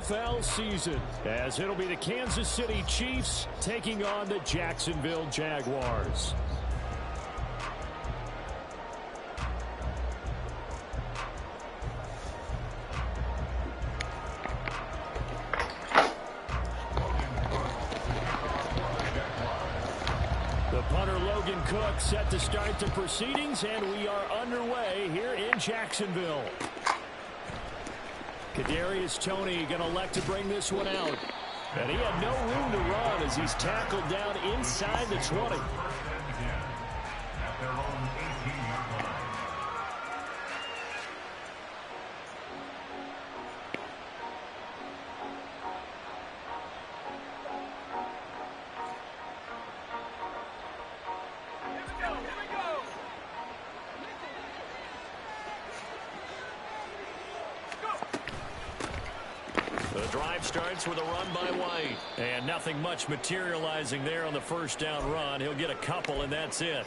NFL season, as it'll be the Kansas City Chiefs taking on the Jacksonville Jaguars. Cook set to start the proceedings, and we are underway here in Jacksonville. Kadarius Toney going to elect to bring this one out. And he had no room to run as he's tackled down inside the 20. Starts with a run by White. And nothing much materializing there on the first down run. He'll get a couple, and that's it.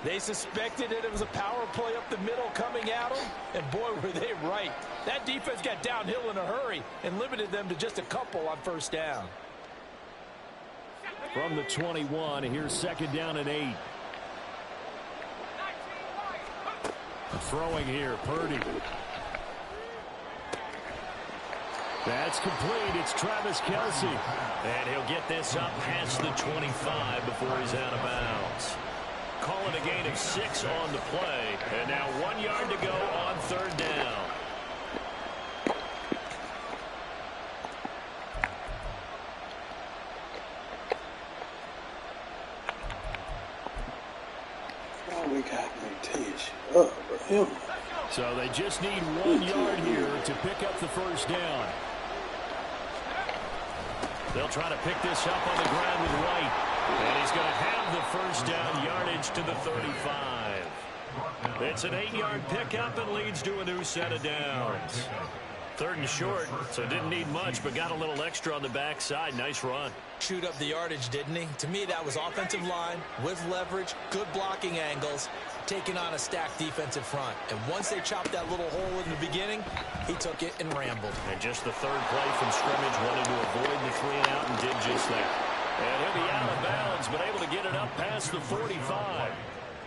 They suspected it was a power play up the middle coming at them, and boy, were they right. That defense got downhill in a hurry and limited them to just a couple on first down. From the 21, here's second down and 8. Throwing here, Purdy. That's complete. It's Travis Kelce. And he'll get this up past the 25 before he's out of bounds. Call it a gain of 6 on the play. And now 1 yard to go on third down. Oh, we got Montage. Oh, for him. So they just need 1 yard here to pick up the first down. They'll try to pick this up on the ground with White. And he's going to have the first down, yardage to the 35. It's an 8-yard pickup and leads to a new set of downs. Third and short, so didn't need much, but got a little extra on the backside. Nice run. Chewed up the yardage, didn't he? To me, that was offensive line with leverage, good blocking angles, taking on a stacked defensive front. And once they chopped that little hole in the beginning, he took it and rambled. And just the third play from scrimmage, wanted to avoid the 3 and out and did just that. And he'll be out of bounds, but able to get it up past the 45.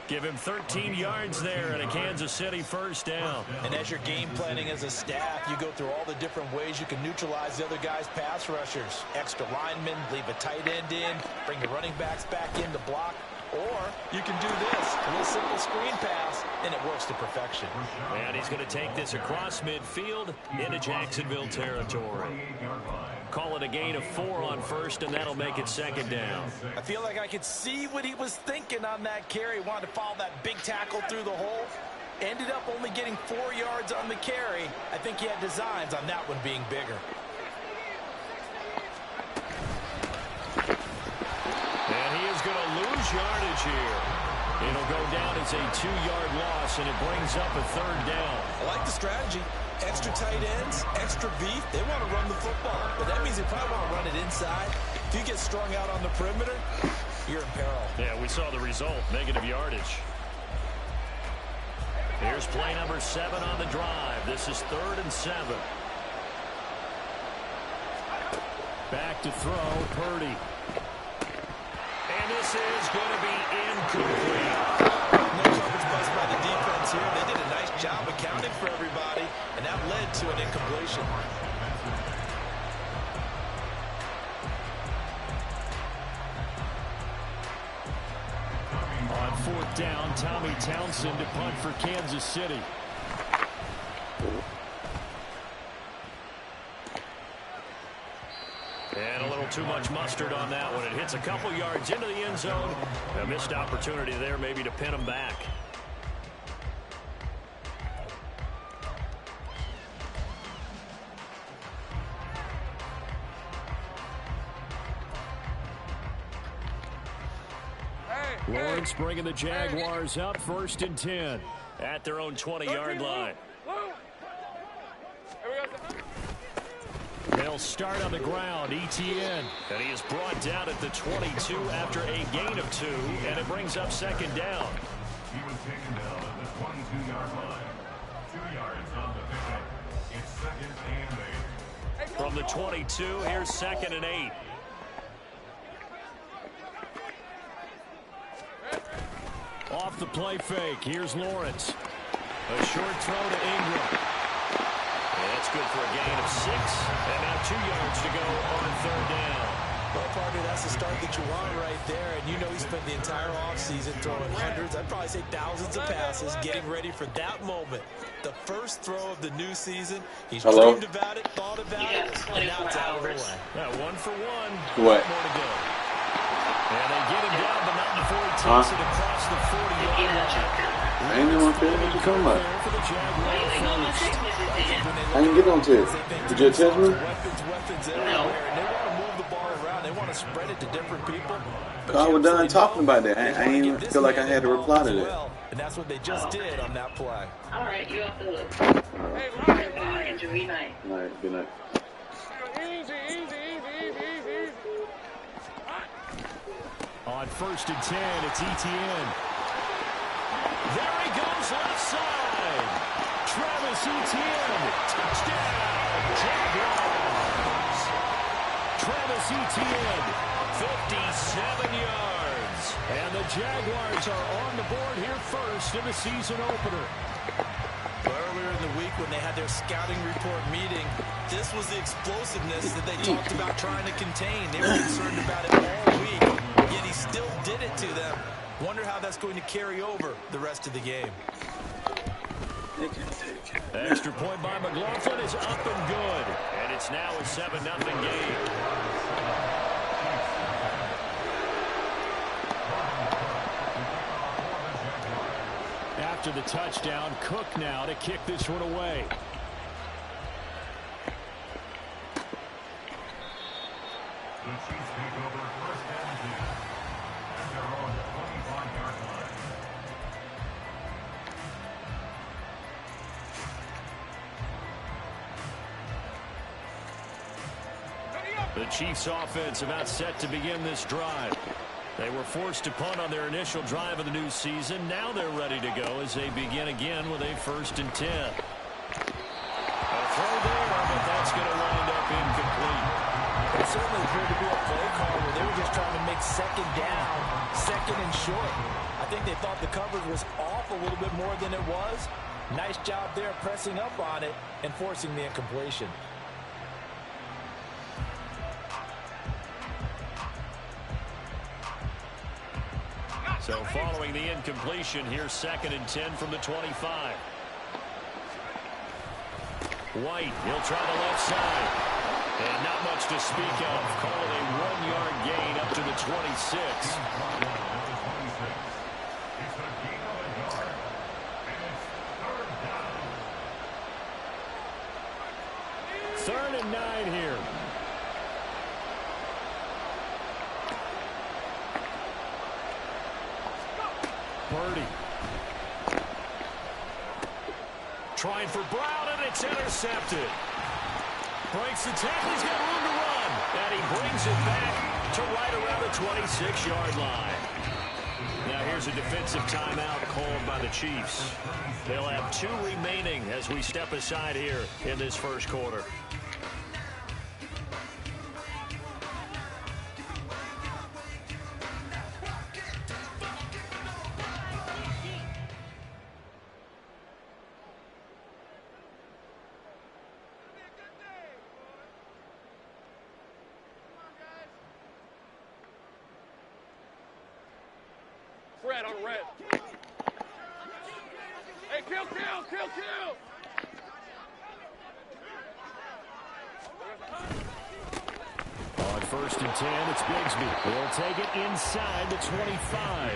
Give him 13 yards there and a Kansas City first down. And as you're game planning as a staff, you go through all the different ways you can neutralize the other guy's pass rushers. Extra linemen, leave a tight end in, bring the running backs back in to block. Or you can do this, a little simple screen pass, and it works to perfection. And he's going to take this across midfield into Jacksonville territory. Call it a gain of 4 on first, and that'll make it second down. I feel like I could see what he was thinking on that carry. Wanted to follow that big tackle through the hole. Ended up only getting 4 yards on the carry. I think he had designs on that one being bigger. And he is going to lose yardage here. It'll go down as a 2-yard loss, and it brings up a third down. I like the strategy. Extra tight ends, extra beef. They want to run the football, but that means they probably want to run it inside. If you get strung out on the perimeter, you're in peril. Yeah, we saw the result, negative yardage. Here's play number 7 on the drive. This is 3rd and 7. Back to throw, Purdy. And this is going to be incomplete. No coverage bust by the defense here. They did a nice job accounting for everybody, and that led to an incompletion. On 4th down, Tommy Townsend to punt for Kansas City. And a little too much mustard on that one. It hits a couple yards into the end zone. A missed opportunity there maybe to pin them back. Lawrence bringing the Jaguars up 1st and 10 at their own 20-yard line. They'll start on the ground, ETN. And he is brought down at the 22 after a gain of 2, and it brings up second down. He was taken down at the 22-yard line. 2 yards on the pickup. It's 2nd and 8. From the 22, here's 2nd and 8. Off the play fake, here's Lawrence. A short throw to Ingram. And that's good for a gain of 6. And now 2 yards to go on 3rd down. Well, partner, that's the start that you want right there. And you know he spent the entire offseason throwing hundreds, I'd probably say thousands of passes, getting ready for that moment. The first throw of the new season. He's dreamed about it, thought about it, and now it's out of the way. Yeah, 1 for 1. What? More to go. And they get him down, but not before he takes it across the 40-yard line. I ain't no fit. What you talking about? For the Jaguars. I didn't get on to it. Did you test me? Weapons everywhere. And they want to move the ball around. They want to spread it to different people. I was done talking about that. I ain't even feel like I had to reply to that. And that's what they just did on that play. All right, you off the hook. Enjoy your night. All right, good night. On 1st and 10, it's Etienne. There he goes, left side. Travis Etienne, touchdown, Jaguars. Travis Etienne, 57 yards. And the Jaguars are on the board here first in the season opener. Earlier in the week when they had their scouting report meeting, this was the explosiveness that they talked about trying to contain. They were concerned about it all week, yet he still did it to them. Wonder how that's going to carry over the rest of the game. They can take it. Extra point by McLaughlin is up and good. And it's now a 7-0 game. After the touchdown, Cook now to kick this one away. The Chiefs take over 1st and 10. At their own 25-yard line. The Chiefs offense about set to begin this drive. They were forced to punt on their initial drive of the new season. Now they're ready to go as they begin again with a 1st and 10. A throw there, but that's going to wind up incomplete. It certainly appeared to be a play call where they were just trying to make 2nd down, 2nd and short. I think they thought the coverage was off a little bit more than it was. Nice job there pressing up on it and forcing the incompletion. So following the incompletion, here's 2nd and 10 from the 25. White, he'll try the left side. And not much to speak of. Call it a 1-yard gain up to the 26. Third and 9 here. Purdy. Trying for Brown, and it's intercepted. Breaks the tackle. He's got room to run. And he brings it back to right around the 26-yard line. Now here's a defensive timeout called by the Chiefs. They'll have 2 remaining as we step aside here in this first quarter. Red on red. Hey, kill! On 1st and 10, it's Bigsby. He'll take it inside the 25.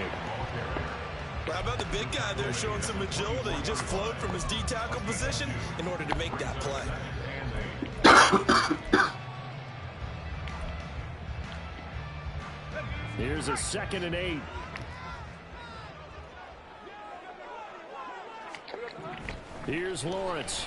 How about the big guy there showing some agility? He just flowed from his D-tackle position in order to make that play. Here's a 2nd and 8. Here's Lawrence.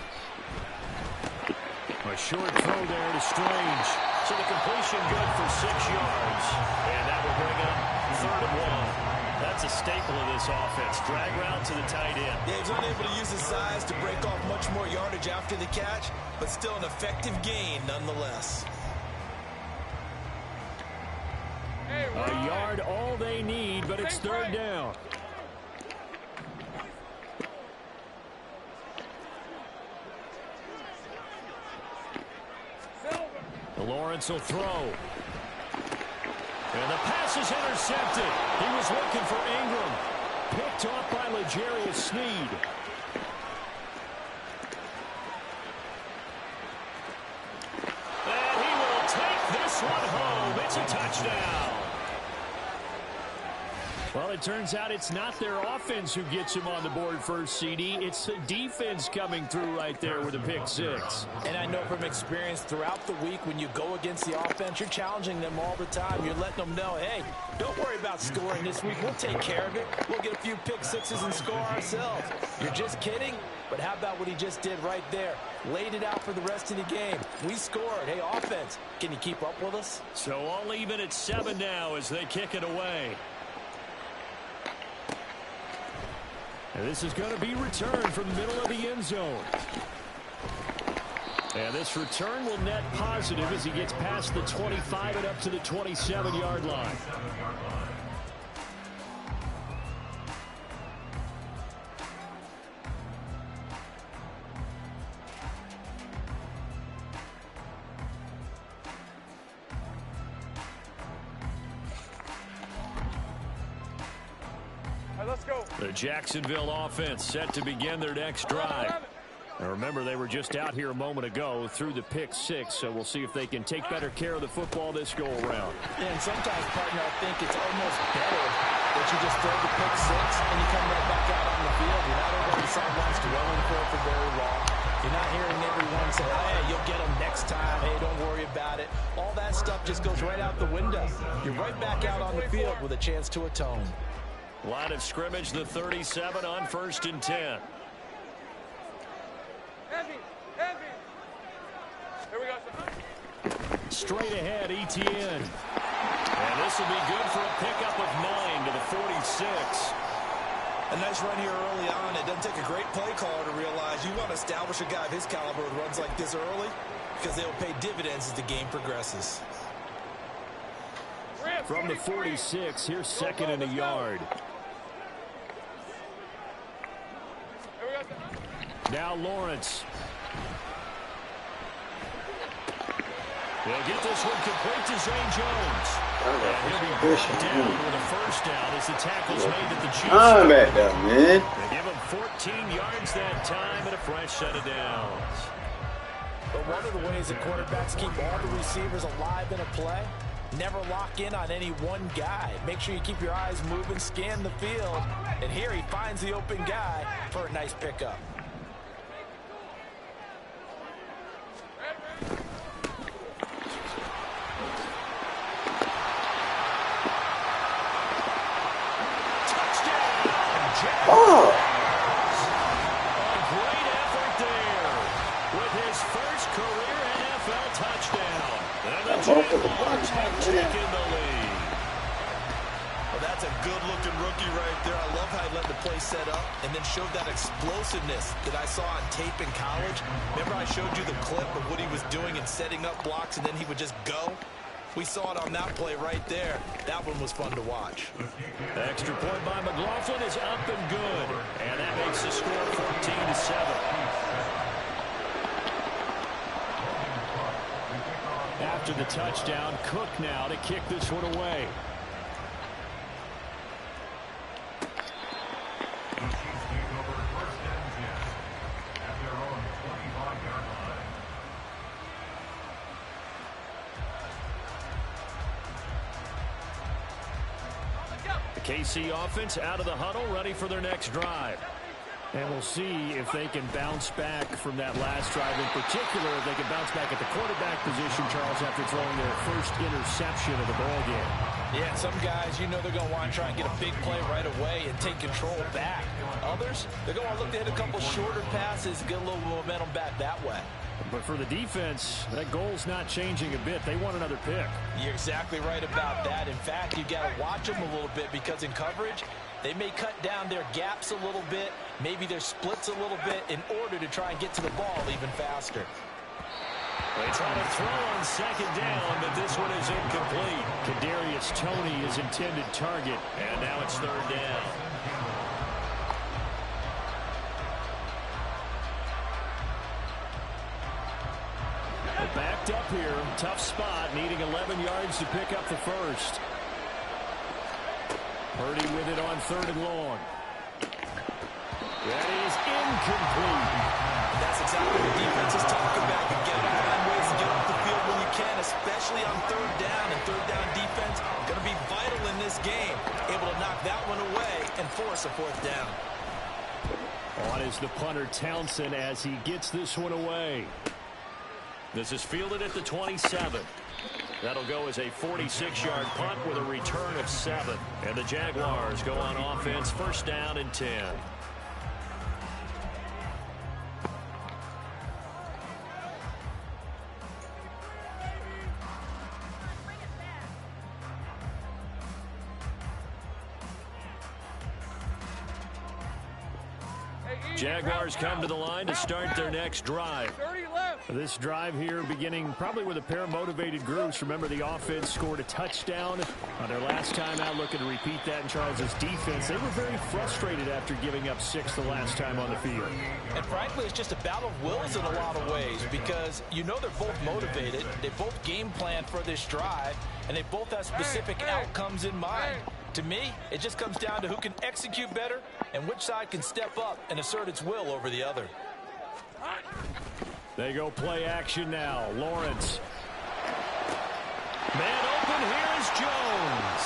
A short throw there to Strange. So the completion good for 6 yards. And that will bring up 3rd and 1. That's a staple of this offense. Drag route to the tight end. Yeah, he's unable to use his size to break off much more yardage after the catch, but still an effective gain nonetheless. A yard all they need, but it's third down. Lawrence will throw. And the pass is intercepted. He was looking for Ingram. Picked off by L'Jarius Sneed. And he will take this one home. It's a touchdown. Well, it turns out it's not their offense who gets him on the board first, CD. It's the defense coming through right there with a pick six. And I know from experience throughout the week when you go against the offense, you're challenging them all the time. You're letting them know, hey, don't worry about scoring this week. We'll take care of it. We'll get a few pick sixes and score ourselves. You're just kidding? But how about what he just did right there? Laid it out for the rest of the game. We scored. Hey, offense, can you keep up with us? So all even at 7 now as they kick it away. And this is going to be returned from the middle of the end zone. And this return will net positive as he gets past the 25 and up to the 27-yard line. Let's go. The Jacksonville offense set to begin their next drive. And remember, they were just out here a moment ago through the pick six, so we'll see if they can take better care of the football this go-around. And sometimes, partner, I think it's almost better that you just throw the pick six and you come right back out on the field. You're not over on the sidelines dwelling for it for very long. You're not hearing everyone say, hey, you'll get them next time. Hey, don't worry about it. All that stuff just goes right out the window. You're right back out on the field with a chance to atone. Line of scrimmage, the 37 on 1st and 10. Heavy. Here we go. Straight ahead, Etienne. And this will be good for a pickup of 9 to the 46. A nice run here early on. It doesn't take a great play caller to realize you want to establish a guy of his caliber who runs like this early because they'll pay dividends as the game progresses. From the 46, here's 2nd and a yard. Now Lawrence. They'll get this one complete to Zane Jones. And he'll be brought down with a first down as the tackle's made at the Chiefs. I'm at that, man. They give him 14 yards that time and a fresh set of downs. But one of the ways that quarterbacks keep all the receivers alive in a play, never lock in on any one guy. Make sure you keep your eyes moving, scan the field. And here he finds the open guy for a nice pickup. Oh! A great effort there with his first career NFL touchdown. And the Jaguars have taken the lead. Well, that's a good-looking rookie right there. I love how he let the play set up and then showed that explosiveness that I saw on tape in college. Remember I showed you the clip of what he was doing and setting up blocks, and then he would just go? We saw it on that play right there. That one was fun to watch. Extra point by McLaughlin is up and good. And that makes the score 14-7. After the touchdown, Cook now to kick this one away. KC offense out of the huddle, ready for their next drive. And we'll see if they can bounce back from that last drive. In particular, if they can bounce back at the quarterback position, Charles, after throwing their first interception of the ballgame. Yeah, some guys, you know they're going to want to try and get a big play right away and take control back. Others, they're going to look to hit a couple shorter passes, get a little momentum back that way. But for the defense, that goal's not changing a bit. They want another pick. You're exactly right about that. In fact, you got to watch them a little bit because in coverage, they may cut down their gaps a little bit, maybe their splits a little bit in order to try and get to the ball even faster. They try to throw on second down, but this one is incomplete. Kadarius Toney is intended target, and now it's third down. Well, backed up here, tough spot, needing 11 yards to pick up the first. Purdy with it on third and long. That is incomplete. That's exactly what defense is talking about. You got to find ways to get off the field when you can, especially on third down. And third down defense going to be vital in this game. Able to knock that one away and force a fourth down. On is the punter Townsend as he gets this one away. This is fielded at the 27. That'll go as a 46-yard punt with a return of 7. And the Jaguars go on offense, first down and 10. Jaguars come to the line to start their next drive. 30 left. This drive here beginning probably with a pair of motivated groups. Remember, the offense scored a touchdown on their last time out, looking to repeat that in Charles's defense. They were very frustrated after giving up 6 the last time on the field. And frankly, it's just a battle of wills in a lot of ways because you know they're both motivated. They both game plan for this drive, and they both have specific outcomes in mind. To me, it just comes down to who can execute better and which side can step up and assert its will over the other. They go play action now. Lawrence. Man open, here is Jones.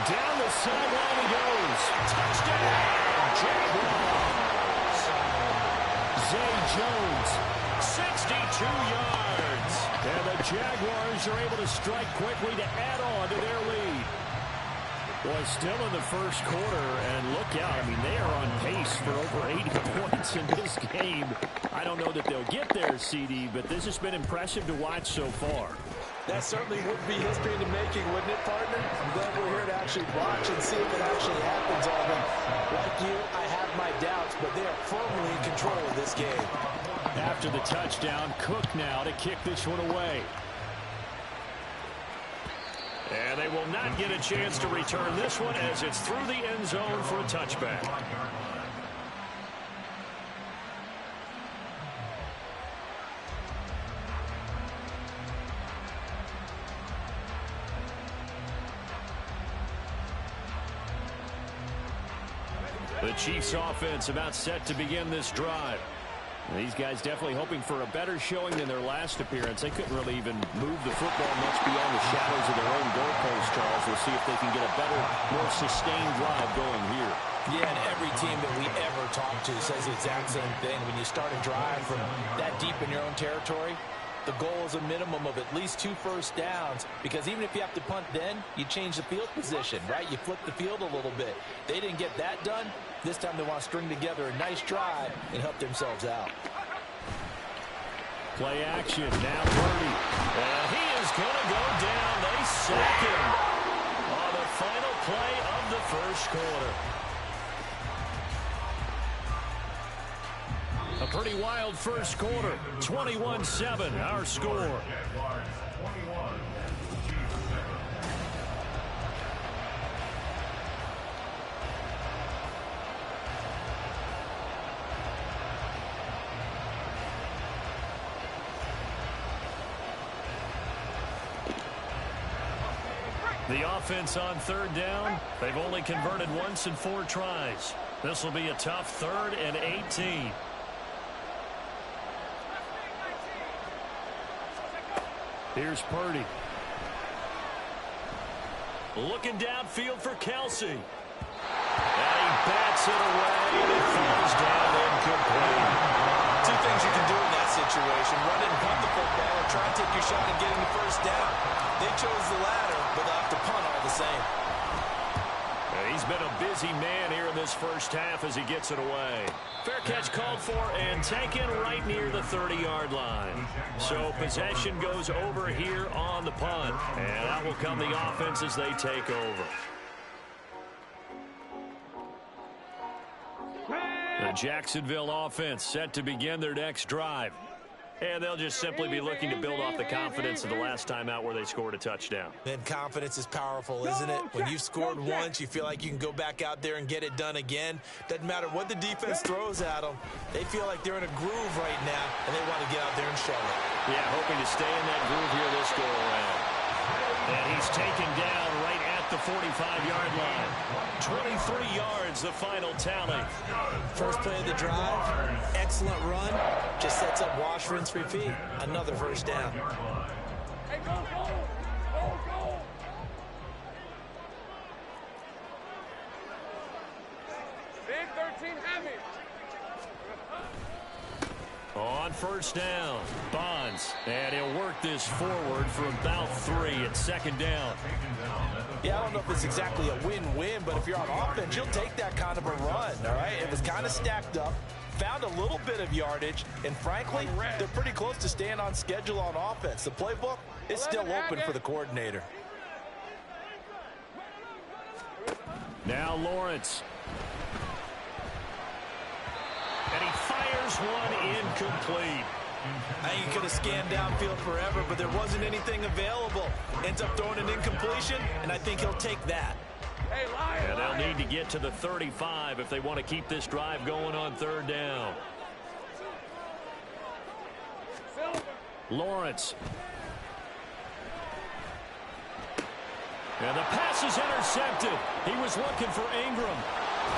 Down the sideline he goes. Touchdown, Jaguars. Zay Jones, 62 yards. And the Jaguars are able to strike quickly to add on to their lead. Well, still in the first quarter, and look out. I mean, they are on pace for over 80 points in this game. I don't know that they'll get there, CD, but this has been impressive to watch so far. That certainly would be history in the making, wouldn't it, partner? I'm glad we're here to actually watch and see if it actually happens. Although, like you, I have my doubts, but they are firmly in control of this game. After the touchdown, Cook now to kick this one away. And they will not get a chance to return this one as it's through the end zone for a touchback. The Chiefs offense about set to begin this drive. These guys definitely hoping for a better showing than their last appearance. They couldn't really even move the football much beyond the shadows of their own goalpost, Charles. We'll see if they can get a better, more sustained drive going here. Yeah, and every team that we ever talk to says the exact same thing. When you start a drive from that deep in your own territory, the goal is a minimum of at least 2 first downs, because even if you have to punt then, you change the field position, right? You flip the field a little bit. They didn't get that done. This time they want to string together a nice drive and help themselves out. Play action, now Purdy. And he is going to go down. They sack him on the final play of the first quarter. A pretty wild first quarter. 21-7, our score. The offense on third down, they've only converted once in 4 tries. This will be a tough 3rd and 18. Here's Purdy. Looking downfield for Kelsey. And he bats it away. It falls down incomplete. Two things you can do in that situation. Run it and punt the football or try and take your shot at getting the first down. They chose the latter, but they'll have to punt all the same. And he's been a busy man here in this first half as he gets it away. Fair catch called for and taken right near the 30-yard line. So possession goes over here on the punt. And out will come the offense as they take over. The Jacksonville offense set to begin their next drive. And they'll just simply be looking to build off the confidence of the last time out where they scored a touchdown. And confidence is powerful, isn't it? When you've scored once, you feel like you can go back out there and get it done again. Doesn't matter what the defense throws at them. They feel like they're in a groove right now, and they want to get out there and show it. Yeah, hoping to stay in that groove here this go-around. And he's taken down right at the 45-yard line. 23 yards, the final tally. First play of the drive, excellent run. Just sets up wash, rinse, repeat. Another first down. Hey, go, go! Go, go! Big 13 heavy. On first down, Bonds. And he'll work this forward for about 3 at second down. Yeah, I don't know if it's exactly a win-win, but if you're on offense, you'll take that kind of a run, all right? It was kind of stacked up, found a little bit of yardage, and frankly, they're pretty close to staying on schedule on offense. The playbook is still open for the coordinator. Now Lawrence. And he fires one incomplete. I think he could have scanned downfield forever, but there wasn't anything available. Ends up throwing an incompletion, and I think he'll take that. Hey, and they'll need to get to the 35 if they want to keep this drive going on third down. Lawrence. And the pass is intercepted. He was looking for Ingram.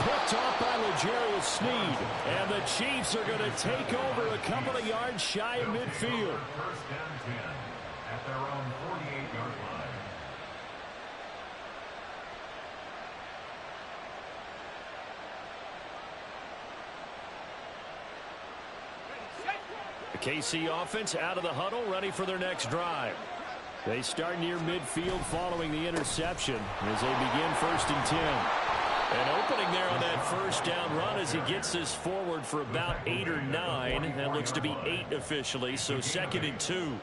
Picked off by L'Jarius Sneed. And the Chiefs are going to take over a couple of yards shy of midfield. First down 10 at their own 48-yard line. The KC offense out of the huddle, ready for their next drive. They start near midfield following the interception as they begin 1st and 10. And opening there on that first down run as he gets this forward for about 8 or 9. That looks to be 8 officially, so 2nd and 2.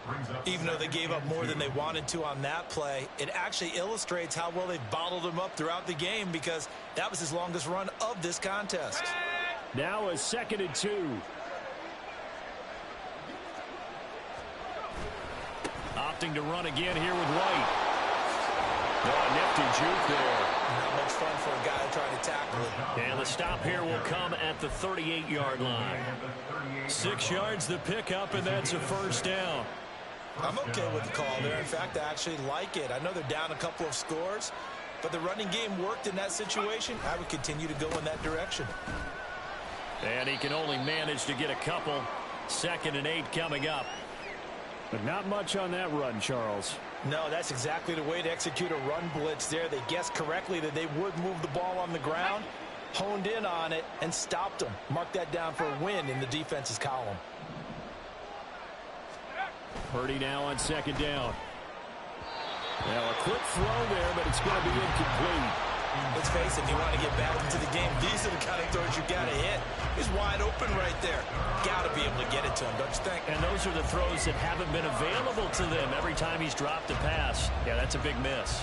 Even though they gave up more than they wanted to on that play, it actually illustrates how well they've bottled him up throughout the game because that was his longest run of this contest. Now a 2nd and 2. Opting to run again here with White. Oh, nifty juke there. Not much fun for a guy trying to tackle it. And the stop here will come at the 38-yard line. 6 yards the pickup, and that's a first down. I'm okay with the call there. In fact, I actually like it. I know they're down a couple of scores, but the running game worked in that situation. I would continue to go in that direction. And he can only manage to get a couple. 2nd and 8 coming up. But not much on that run, Charles. No, that's exactly the way to execute a run blitz there. They guessed correctly that they would move the ball on the ground, honed in on it, and stopped them. Mark that down for a win in the defense's column. Purdy now on 2nd down. Now a quick throw there, but it's going to be incomplete. Let's face it, if you want to get back into the game, these are the kind of throws you got to hit. He's wide open right there. Got to be able to get it to him, don't you think? And those are the throws that haven't been available to them every time he's dropped a pass. Yeah, that's a big miss.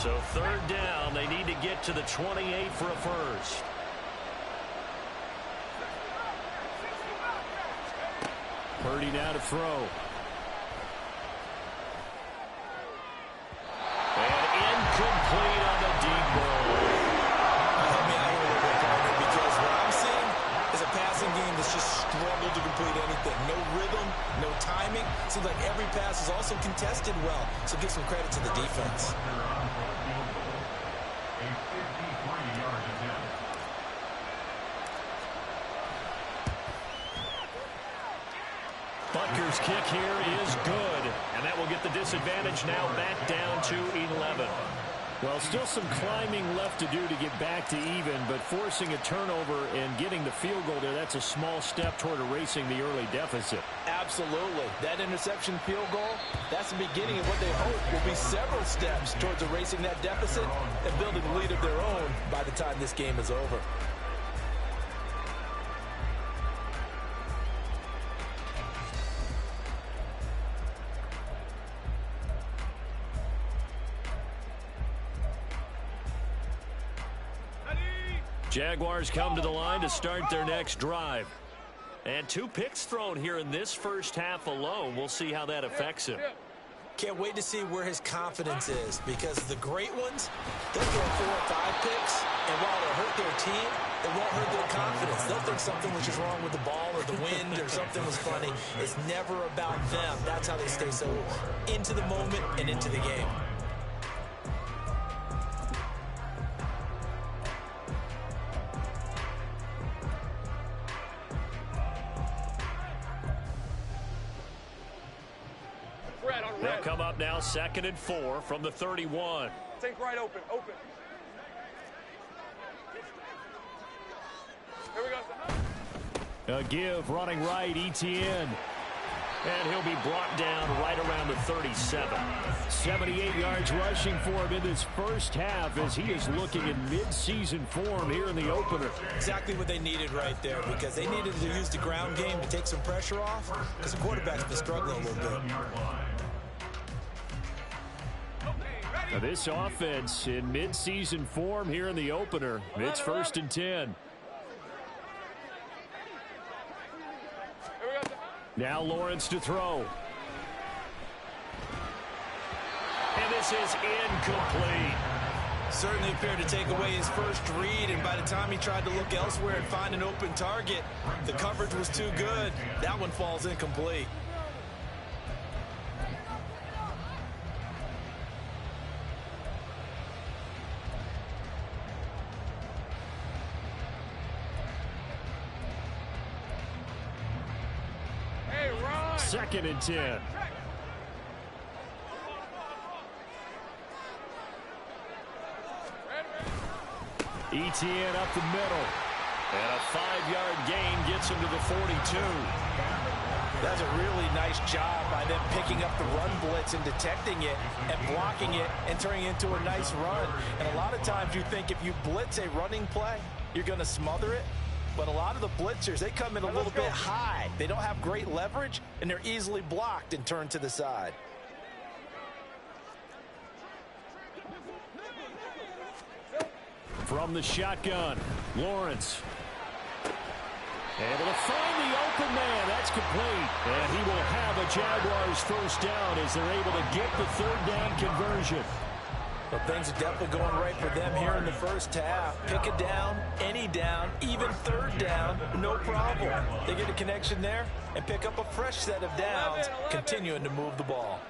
So 3rd down, they need to get to the 28 for a first. Purdy now to throw. Complete on the deep ball. Help me out here a little bit, partner, because what I'm seeing is a passing game that's just struggled to complete anything. No rhythm, no timing. Seems like every pass is also contested well. So give some credit to the defense. A 53-yard attempt. Butker's kick here is good. And that will get the disadvantage now back down to 11. Well, still some climbing left to do to get back to even, but forcing a turnover and getting the field goal there, that's a small step toward erasing the early deficit. Absolutely. That interception field goal, that's the beginning of what they hope will be several steps towards erasing that deficit and building a lead of their own by the time this game is over. Jaguars come to the line to start their next drive. And 2 picks thrown here in this first half alone. We'll see how that affects him. Can't wait to see where his confidence is, because the great ones, they'll throw 4 or 5 picks, and while they'll hurt their team, it won't hurt their confidence. They'll think something was just wrong with the ball or the wind or something was funny. It's never about them. That's how they stay so into the moment and into the game. They'll come up now 2nd and 4 from the 31. Take right open. Here we go. A give running right, ETN. And he'll be brought down right around the 37. 78 yards rushing for him in this first half as he is looking in mid-season form here in the opener. Exactly what they needed right there, because they needed to use the ground game to take some pressure off, because the quarterback's been struggling a little bit. Now this offense in mid-season form here in the opener. It's 1st and 10. Now Lawrence to throw. And this is incomplete. Certainly appeared to take away his first read, and by the time he tried to look elsewhere and find an open target, the coverage was too good. That one falls incomplete. Second and 10. ETN up the middle. And a 5-yard gain gets him to the 42. That's a really nice job by them picking up the run blitz and detecting it and blocking it and turning it into a nice run. And a lot of times you think if you blitz a running play, you're going to smother it. But a lot of the blitzers, they come in a little bit high. They don't have great leverage, and they're easily blocked and turned to the side. From the shotgun, Lawrence. Able to find the open man. That's complete. And he will have a Jaguars first down as they're able to get the 3rd down conversion. But things are definitely going right for them here in the first half. Pick a down, any down, even 3rd down, no problem. They get a connection there and pick up a fresh set of downs, continuing to move the ball.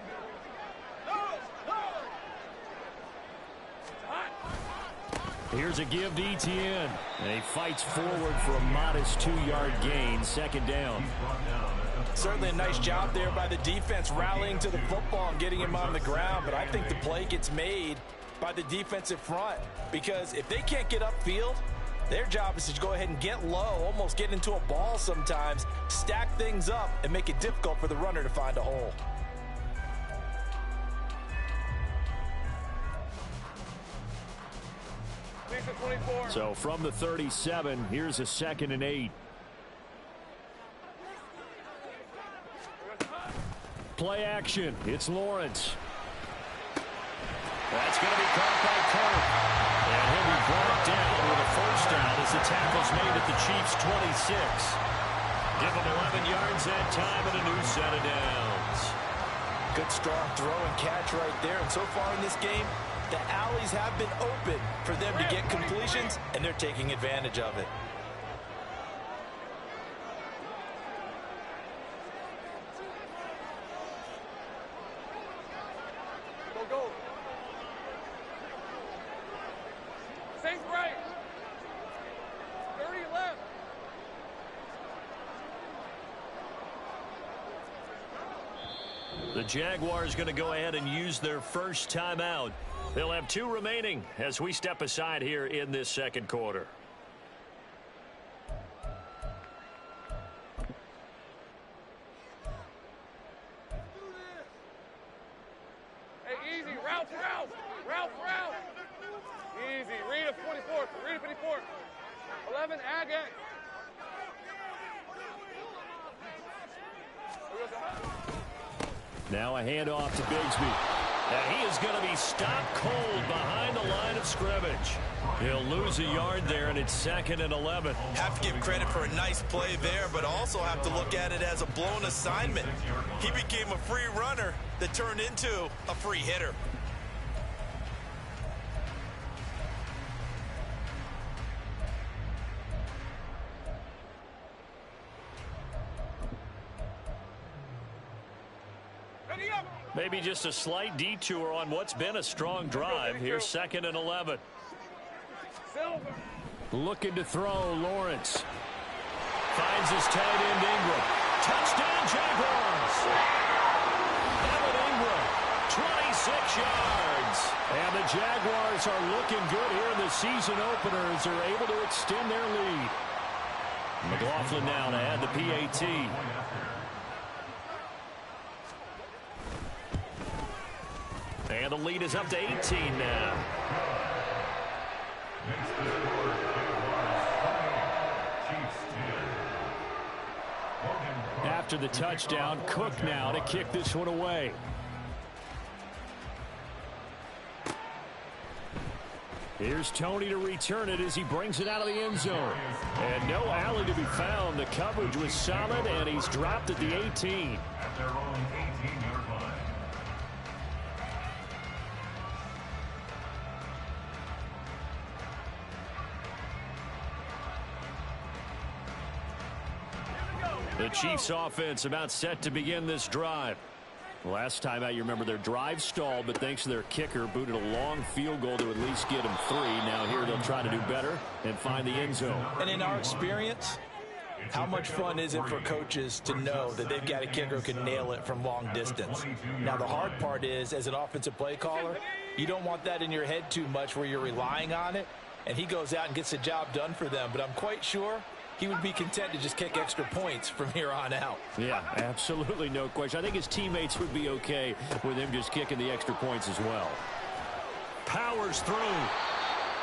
Here's a give to ETN. And he fights forward for a modest 2-yard gain, 2nd down. Certainly a nice job there by the defense rallying to the football and getting him on the ground, but I think the play gets made by the defensive front, because if they can't get upfield, their job is to go ahead and get low, almost get into a ball sometimes, stack things up, and make it difficult for the runner to find a hole. So from the 37, here's a 2nd and 8. Play action. It's Lawrence. That's going to be caught by Kirk. And he'll be brought down with a first down as the tackle's made at the Chiefs' 26. Give them 11 yards that time and a new set of downs. Good strong throw and catch right there. And so far in this game, the alleys have been open for them to get completions, and they're taking advantage of it. Go. Safe right. 30 left. The Jaguars going to go ahead and use their first timeout. They'll have 2 remaining as we step aside here in this second quarter. Hey, easy. Route. Easy. Read a 24. Read a 54. 11, ag. Now a handoff to Bigsby. And he is going to be stopped cold behind the line of scrimmage. He'll lose a yard there, and it's 2nd and 11. Have to give credit for a nice play there, but also have to look at it as a blown assignment. He became a free runner that turned into a free hitter. Maybe just a slight detour on what's been a strong drive. Here's 2nd and 11. Looking to throw, Lawrence. Finds his tight end, Ingram. Touchdown, Jaguars! Evan Ingram, 26 yards. And the Jaguars are looking good here in the season openers. They're able to extend their lead. McLaughlin now to add the PAT. And the lead is up to 18 now. After the touchdown, Cook now to kick this one away. Here's Tony to return it as he brings it out of the end zone. And no alley to be found. The coverage was solid, and he's dropped at the 18. At their own 18-yard line. The Chiefs offense about set to begin this drive. Last time out, you remember their drive stalled, but thanks to their kicker, booted a long field goal to at least get them 3. Now here they'll try to do better and find the end zone. And in our experience, how much fun is it for coaches to know that they've got a kicker who can nail it from long distance? Now, the hard part is, as an offensive play caller, you don't want that in your head too much where you're relying on it, and he goes out and gets the job done for them. But I'm quite sure he would be content to just kick extra points from here on out. Yeah, absolutely, no question. I think his teammates would be okay with him just kicking the extra points as well. Powers through.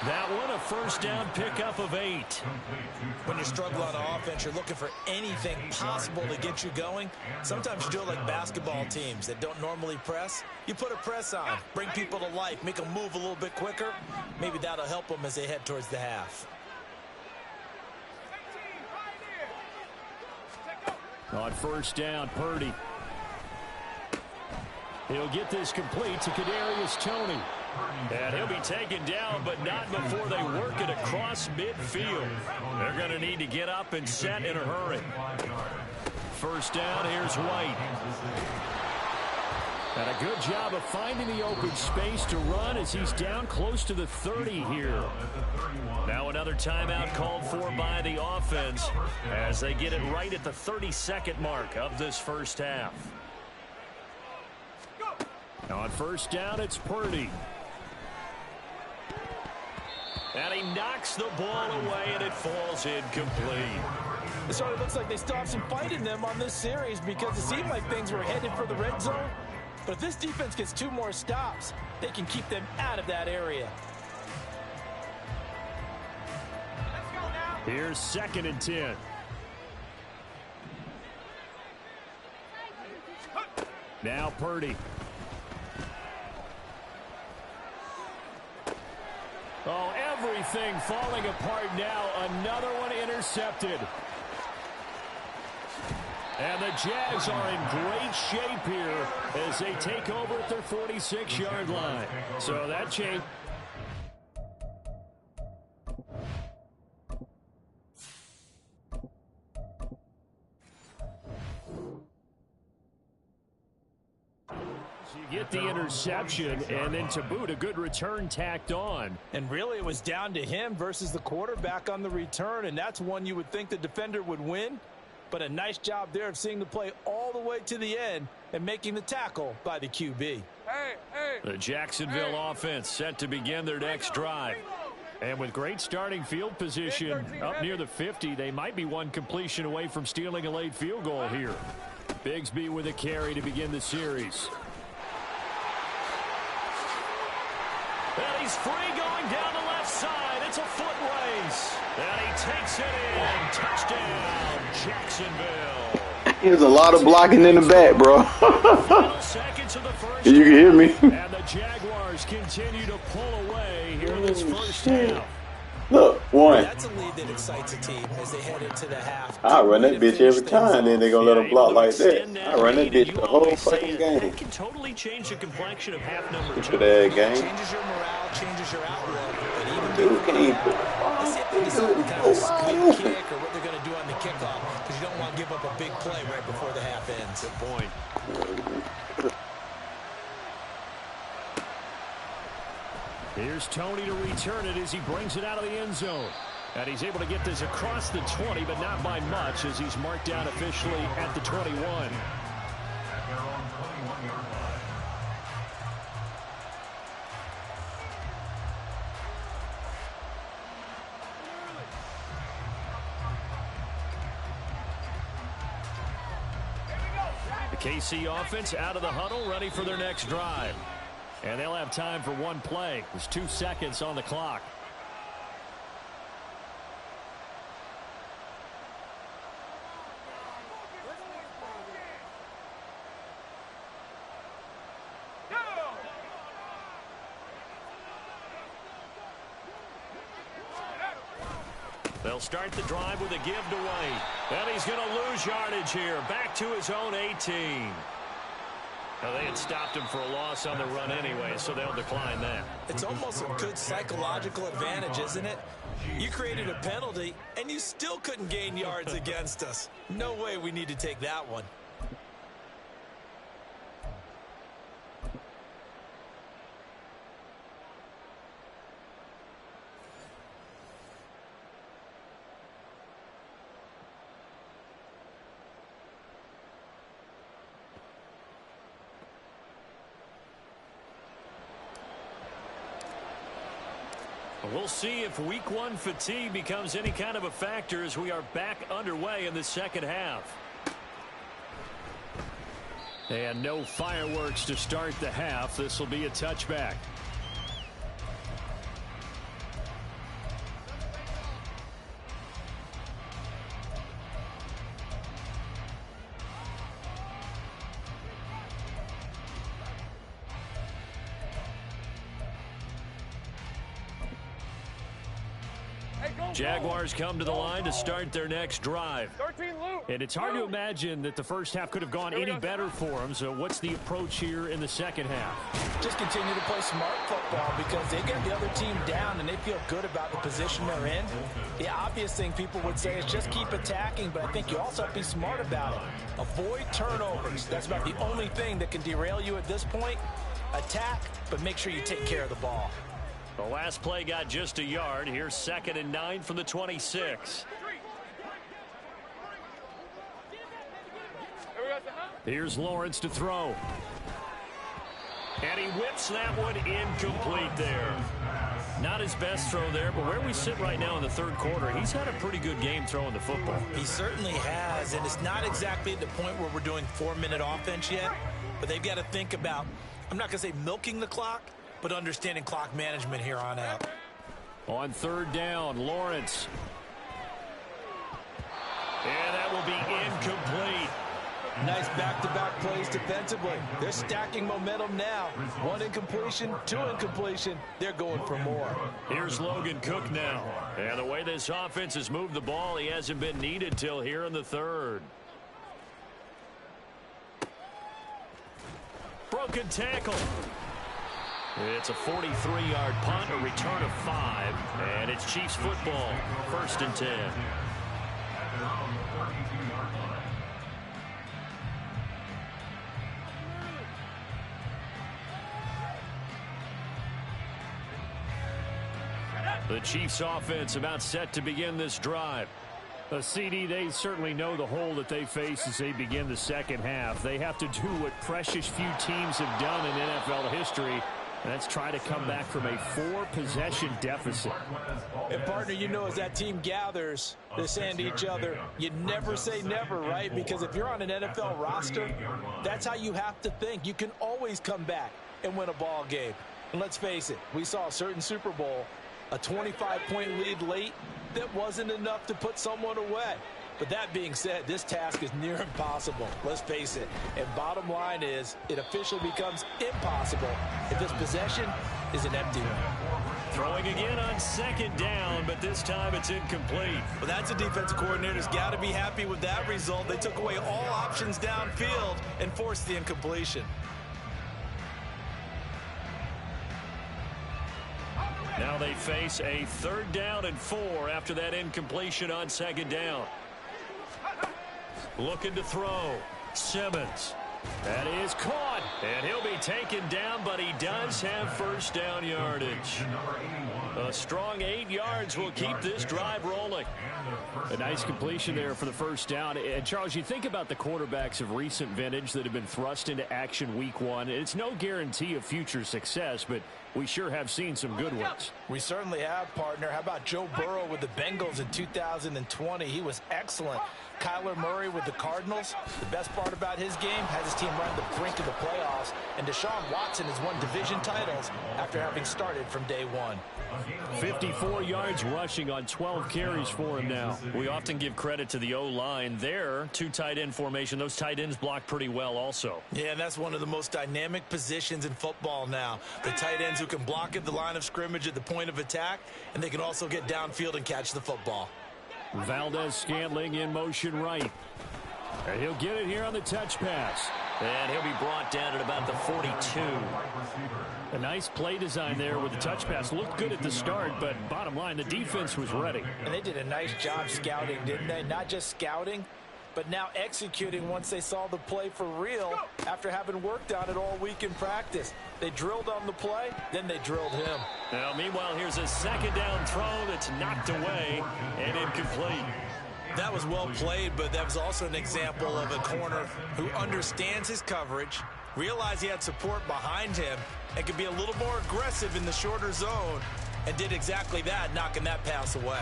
That one, a first down pickup of 8. When you struggle on offense, you're looking for anything possible to get you going. Sometimes you do it like basketball teams that don't normally press. You put a press on, bring people to life, make them move a little bit quicker. Maybe that'll help them as they head towards the half. On first down, Purdy. He'll get this complete to Kadarius Toney. And he'll be taken down, but not before they work it across midfield. They're going to need to get up and set in a hurry. First down, here's White. And a good job of finding the open space to run as he's down close to the 30 here. Now another timeout called for by the offense as they get it right at the 32nd mark of this first half. On first down, it's Purdy. And he knocks the ball away, and it falls incomplete. It sort of looks like they still have some fight in them on this series because it seemed like things were headed for the red zone. But if this defense gets 2 more stops, they can keep them out of that area. Here's 2nd and 10. Now Purdy. Oh, everything falling apart now. Another one intercepted. And the Jags are in great shape here as they take over at their 46-yard line. So that change. You get the interception, and then to boot, a good return tacked on. And really, it was down to him versus the quarterback on the return, and that's one you would think the defender would win. but a nice job there of seeing the play all the way to the end and making the tackle by the QB. The Jacksonville offense set to begin their next drive. And with great starting field position up near the 50, they might be one completion away from stealing a late field goal here. Bigsby with a carry to begin the series. And he's free going down the left side. It's a foot race. And he takes it in. Touchdown, Jacksonville. There's a lot of blocking in the back, bro. You can hear me. And the Jaguars continue to pull away here in this first half. Look, one. That's a lead that excites a team as they head into the half. I run that bitch every time, then they're going to let them block like that. I run that bitch the whole fucking game. That can totally change the complexion of half number 2. Stupid ass game. Changes your morale, changes your outlook. But even Dude can't even put let's see if they decide to kind of squeak kick or what they're going to do on the kickoff, because you don't want to give up a big play right before the half ends. Good point. Here's Tony to return it as he brings it out of the end zone. And he's able to get this across the 20, but not by much, as he's marked down officially at the 21. The KC offense out of the huddle, ready for their next drive. And they'll have time for one play. There's 2 seconds on the clock. They'll start the drive with a give to White. And he's going to lose yardage here. Back to his own 18. Now, they had stopped him for a loss on the run anyway, so they'll decline that. It's almost a good psychological advantage, isn't it? You created a penalty, and you still couldn't gain yards against us. No way we need to take that one. We'll see if week 1 fatigue becomes any kind of a factor as we are back underway in the second half. And no fireworks to start the half. This will be a touchback. Jaguars come to the line to start their next drive. And it's hard to imagine that the first half could have gone any better for them. So what's the approach here in the second half? Just continue to play smart football because they get the other team down and they feel good about the position they're in. The obvious thing people would say is just keep attacking, but I think you also have to be smart about it. Avoid turnovers. That's about the only thing that can derail you at this point. Attack, but make sure you take care of the ball. The last play got just a yard. Here's 2nd and 9 from the 26. Here's Lawrence to throw. And he whips that one incomplete there. Not his best throw there, but where we sit right now in the third quarter, he's had a pretty good game throwing the football. He certainly has, and it's not exactly at the point where we're doing 4-minute offense yet, but they've got to think about, I'm not going to say milking the clock, but understanding clock management here on out. On 3rd down, Lawrence. And that will be incomplete. Nice back-to-back plays defensively. They're stacking momentum now. 1 incompletion, 2 incompletion. They're going for more. Here's Logan Cook now. And the way this offense has moved the ball, he hasn't been needed till here in the 3rd. Broken tackle. It's a 43-yard punt, a return of 5, and it's Chiefs football, 1st and 10. The Chiefs offense about set to begin this drive. CD, they certainly know the hole that they face as they begin the second half. They have to do what precious few teams have done in NFL history, and that's try to come back from a 4-possession deficit. And, partner, you know, as that team gathers, they're saying to each other, you never say never, right? Because if you're on an NFL roster, that's how you have to think. You can always come back and win a ball game. And let's face it, we saw a certain Super Bowl, a 25-point lead late, that wasn't enough to put someone away. But that being said, this task is near impossible. Let's face it. And bottom line is, it officially becomes impossible if this possession is an empty one. Throwing again on second down, but this time it's incomplete. Well, that's a defensive coordinator's got to be happy with that result. They took away all options downfield and forced the incompletion. Now they face a 3rd down and 4 after that incompletion on second down. Looking to throw. Simmons. That is caught. And he'll be taken down, but he does have first down yardage. A strong 8 yards will keep this drive rolling. A nice completion there for the first down. And, Charles, you think about the quarterbacks of recent vintage that have been thrust into action week 1. It's no guarantee of future success, but we sure have seen some good ones. We certainly have, partner. How about Joe Burrow with the Bengals in 2020? He was excellent. Kyler Murray with the Cardinals. The best part about his game, has his team run the brink of the playoffs. And Deshaun Watson has won division titles after having started from day 1. 54 yards rushing on 12 carries for him now. We often give credit to the O-line there. 2 tight end formation. Those tight ends block pretty well also. Yeah, and that's one of the most dynamic positions in football now. The tight ends who can block at the line of scrimmage at the point of attack, and they can also get downfield and catch the football. Valdez-Scantling in motion right. And he'll get it here on the touch pass. And he'll be brought down at about the 42. A nice play design there with the touch pass. Looked good at the start, but bottom line, the defense was ready. And they did a nice job scouting, didn't they? Not just scouting, but now executing once they saw the play for real after having worked on it all week in practice. They drilled on the play, then they drilled him. Now, meanwhile, here's a second down throw that's knocked away and incomplete. That was well played, but that was also an example of a corner who understands his coverage, realized he had support behind him, and could be a little more aggressive in the shorter zone, and did exactly that, knocking that pass away.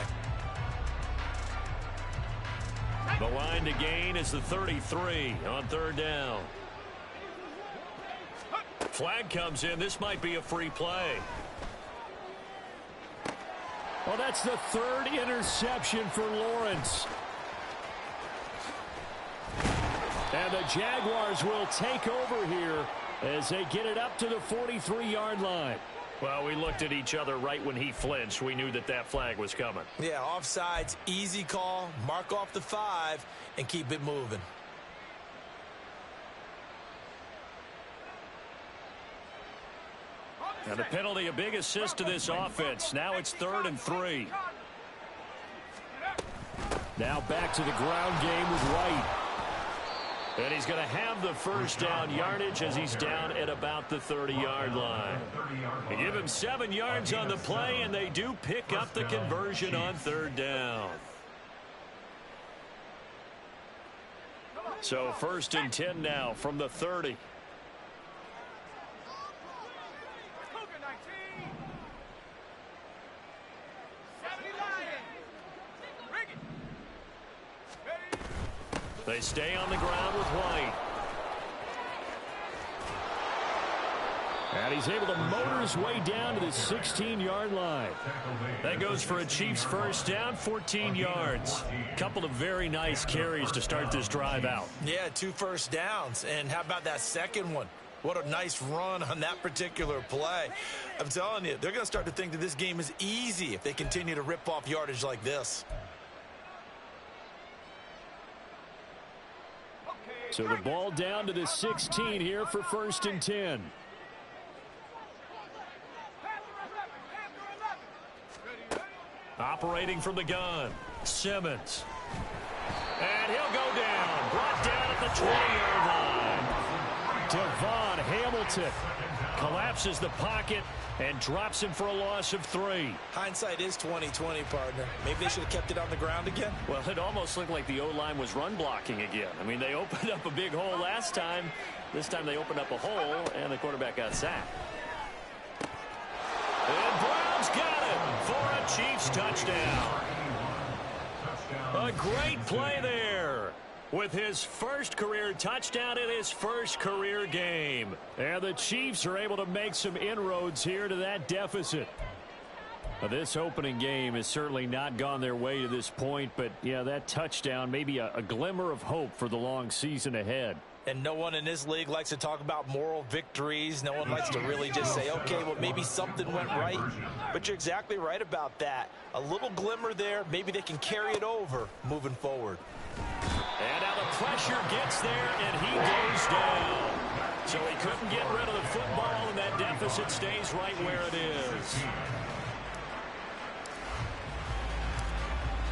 The line to gain is the 33 on 3rd down. Flag comes in. This might be a free play. Well, that's the 3rd interception for Lawrence. And the Jaguars will take over here as they get it up to the 43-yard line. Well, we looked at each other right when he flinched. We knew that that flag was coming. Yeah, offsides, easy call, mark off the 5, and keep it moving. And the penalty, a big assist to this offense. Now it's 3rd and 3. Now back to the ground game with White. And he's going to have the first down yardage as he's down at about the 30-yard line. They give him 7 yards on the play, and they do pick up the conversion on 3rd down. So 1st and 10 now from the 30. They stay on the ground with White. And he's able to motor his way down to the 16-yard line. That goes for a Chiefs first down, 14 yards. Couple of very nice carries to start this drive out. Yeah, 2 first downs. And how about that second one? What a nice run on that particular play. I'm telling you, they're going to start to think that this game is easy if they continue to rip off yardage like this. So the ball down to the 16 here for 1st and 10. Operating from the gun, Simmons. And he'll go down, brought down at the 20-yard line. Devon Hamilton collapses the pocket and drops him for a loss of 3. Hindsight is 20/20, partner. Maybe they should have kept it on the ground again. Well, it almost looked like the O-line was run blocking again. I mean, they opened up a big hole last time. This time they opened up a hole, and the quarterback got sacked. And Brown's got it for a Chiefs touchdown. A great play there with his first career touchdown in his first career game. And the Chiefs are able to make some inroads here to that deficit. Now, this opening game has certainly not gone their way to this point, but yeah, that touchdown may be a glimmer of hope for the long season ahead. And no one in this league likes to talk about moral victories. No one likes to really just say, okay, well, maybe something went right. But you're exactly right about that. A little glimmer there. Maybe they can carry it over moving forward. And now the pressure gets there, and he goes down. So he couldn't get rid of the football, and that deficit stays right where it is.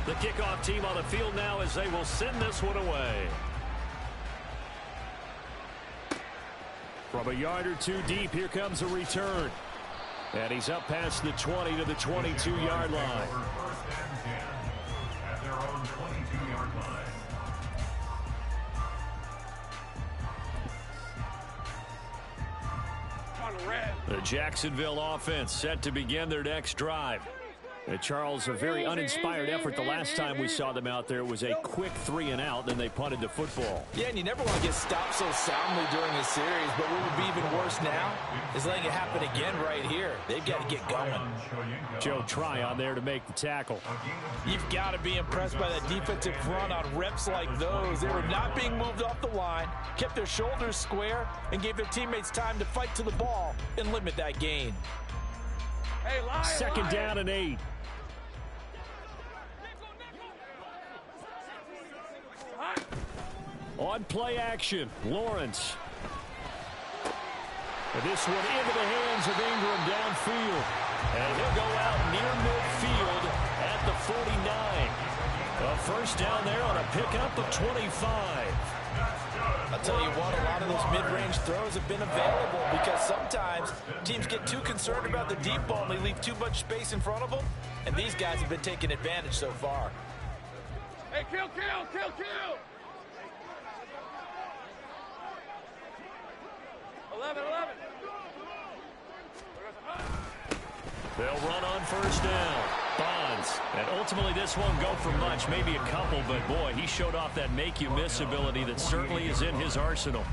The kickoff team on the field now as they will send this one away. From a yard or two deep, here comes a return. And he's up past the 20 to the 22-yard line. First and 10 at their own 22-yard line. On red. The Jacksonville offense set to begin their next drive. Charles, a very uninspired effort the last time we saw them out there. It was a quick 3-and-out, then they punted the football. Yeah, and you never want to get stopped so soundly during a series, but what would be even worse now is letting it happen again right here. They've got to get going. Joe Tryon there to make the tackle. You've got to be impressed by that defensive front on reps like those. They were not being moved off the line, kept their shoulders square, and gave their teammates time to fight to the ball and limit that gain. Hey, Lion, Second Lion. down and 8. On play action, Lawrence. And this one into the hands of Ingram downfield. And he'll go out near midfield at the 49. A first down there on a pickup of 25. I'll tell you what, a lot of those mid-range throws have been available because sometimes teams get too concerned about the deep ball and they leave too much space in front of them. And these guys have been taking advantage so far. Hey, kill. 11. They'll run on first down. Bonds. And ultimately this won't go for much, maybe a couple, but boy, he showed off that make-you-miss ability that certainly is in his arsenal.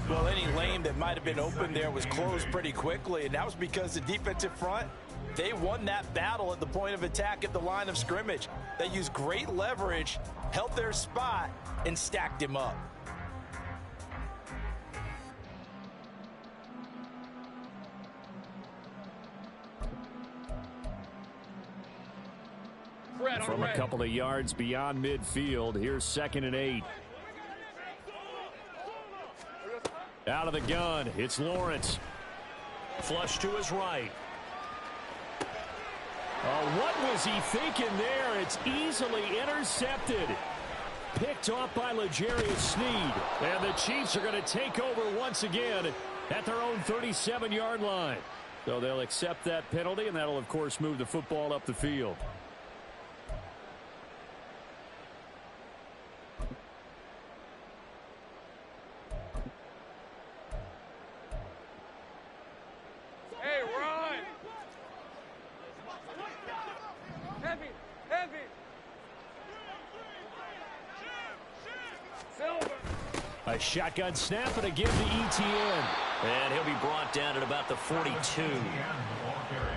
Well, any lane that might have been open there was closed pretty quickly, and that was because the defensive front, they won that battle at the point of attack at the line of scrimmage. They used great leverage, held their spot, and stacked him up. From a couple of yards beyond midfield, here's 2nd and 8. Out of the gun, it's Lawrence. Flush to his right. What was he thinking there? It's easily intercepted. Picked off by L'Jarius Sneed. And the Chiefs are going to take over once again at their own 37-yard line. So they'll accept that penalty, and that'll, of course, move the football up the field. Hey, run. Heavy. Silver. A shotgun snap and a give to ETN. And he'll be brought down at about the 42.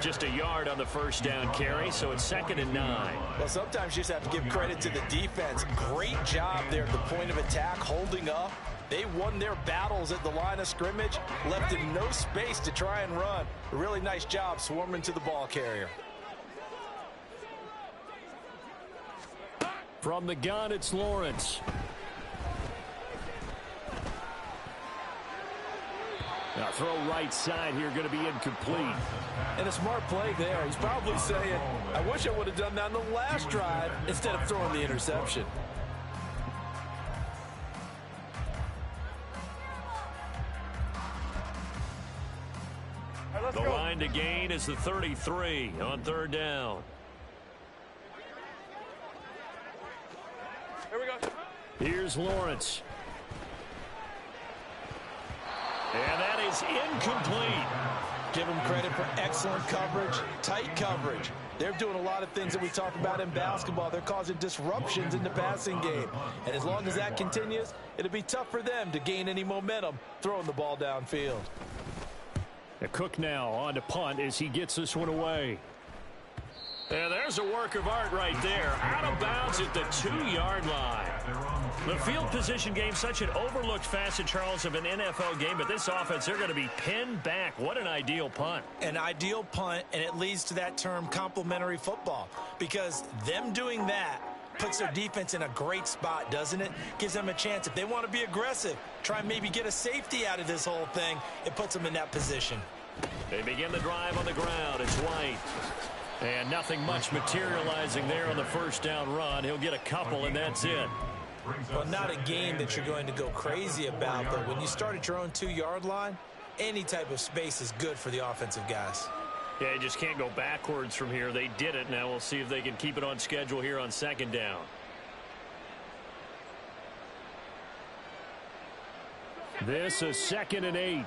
Just a yard on the first down carry, so it's 2nd and 9. Well, sometimes you just have to give credit to the defense. Great job there at the point of attack, holding up. They won their battles at the line of scrimmage, left him no space to try and run. A really nice job swarming to the ball carrier. From the gun, it's Lawrence. Now throw right side here, going to be incomplete. And a smart play there. He's probably saying, I wish I would have done that on the last drive instead of throwing the interception. let's The go. line to gain is the 33 on third down. Here we go. Here's Lawrence. And that is incomplete. Give them credit for excellent coverage, tight coverage. They're doing a lot of things that we talk about in basketball. They're causing disruptions in the passing game. And as long as that continues, it'll be tough for them to gain any momentum throwing the ball downfield. Cook now on to punt as he gets this one away. And there's a work of art right there. Out of bounds at the 2-yard line. The field position game, such an overlooked facet, Charles, of an NFL game. But this offense, they're going to be pinned back. What an ideal punt. An ideal punt, and it leads to that term complementary football. Because them doing that puts their defense in a great spot, doesn't it? Gives them a chance. If they want to be aggressive, try and maybe get a safety out of this whole thing, it puts them in that position. They begin the drive on the ground. It's White. And nothing much materializing there on the first down run. He'll get a couple, and that's it. Well, not a game that you're going to go crazy about, but when you start at your own 2-yard line, any type of space is good for the offensive guys. Yeah, you just can't go backwards from here. They did it. Now we'll see if they can keep it on schedule here on second down. This is 2nd and 8.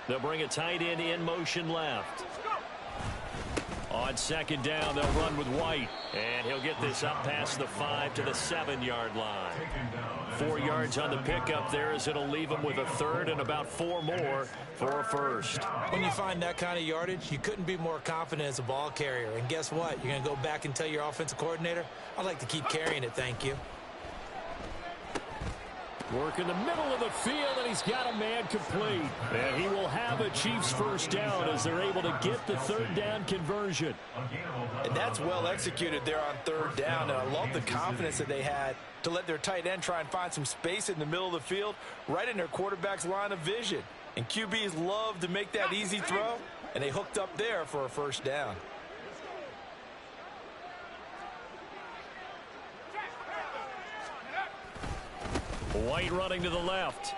They'll bring a tight end in motion left. On second down, they'll run with White. And he'll get this up past the 5 to the 7-yard line. 4 yards on the pickup there as it'll leave him with a third and about 4 more for a first. When you find that kind of yardage, you couldn't be more confident as a ball carrier. And guess what? You're going to go back and tell your offensive coordinator, I'd like to keep carrying it, thank you. Work in the middle of the field, and he's got a man complete. And he will have a Chiefs first down as they're able to get the third down conversion. And that's well executed there on third down. And I love the confidence that they had to let their tight end try and find some space in the middle of the field, right in their quarterback's line of vision. And QBs love to make that easy throw, and they hooked up there for a first down. White running to the left.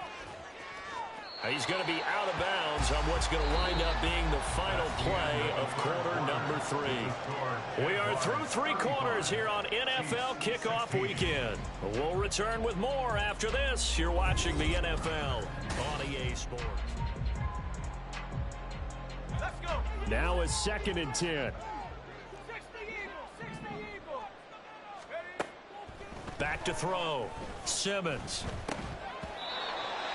He's going to be out of bounds on what's going to wind up being the final play of quarter number 3. We are through 3 quarters here on NFL Kickoff Weekend. We'll return with more after this. You're watching the NFL on EA Sports. Let's go. Now is 2nd and 10. 60 Eagles. Back to throw. Simmons.